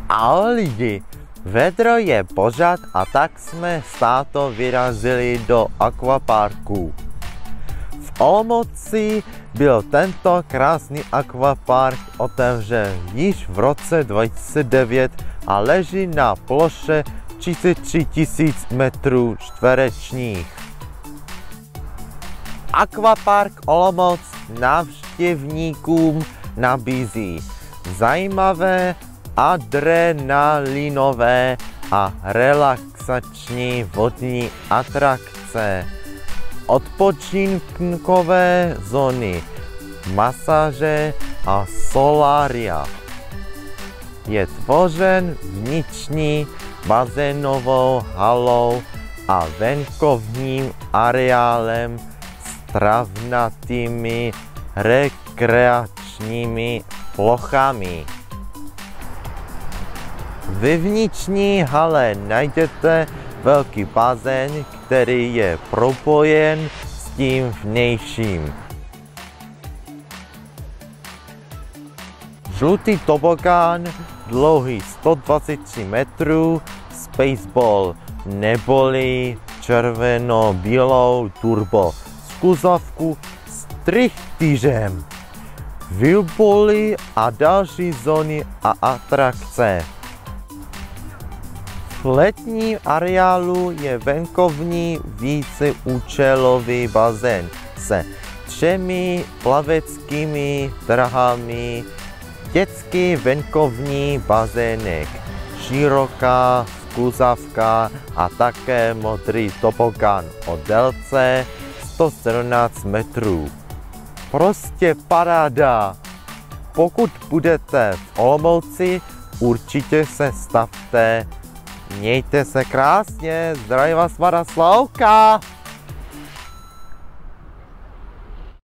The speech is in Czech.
Ahoj lidi, vedro je pořád a tak jsme s tátou vyrazili do akvaparku. V Olomouci byl tento krásný akvapark otevřen již v roce 2009 a leží na ploše 33 000 metrů čtverečních. Akvapark Olomouc návštěvníkům nabízí zajímavé adrenalinové a relaxační vodní atrakce, odpočinkové zóny, masáže a solária. Je tvořen vnitřní bazénovou halou a venkovním areálem s travnatými rekreačními plochami. Ve vnitřní hale najdete velký bazén, který je propojen s tím vnějším. Žlutý tobogán, dlouhý 123 metrů, Spaceball neboli červeno-bílou turbo skuzavku s trichtýřem, wheelboly a další zóny a atrakce. V letním areálu je venkovní víceúčelový bazén se 3 plaveckými drahami, dětský venkovní bazének, široká skluzavka a také modrý tobogán o délce 117 metrů. Prostě paráda! Pokud budete v Olomouci, určitě se stavte. Mějte se krásně, zdraví vás Slavka!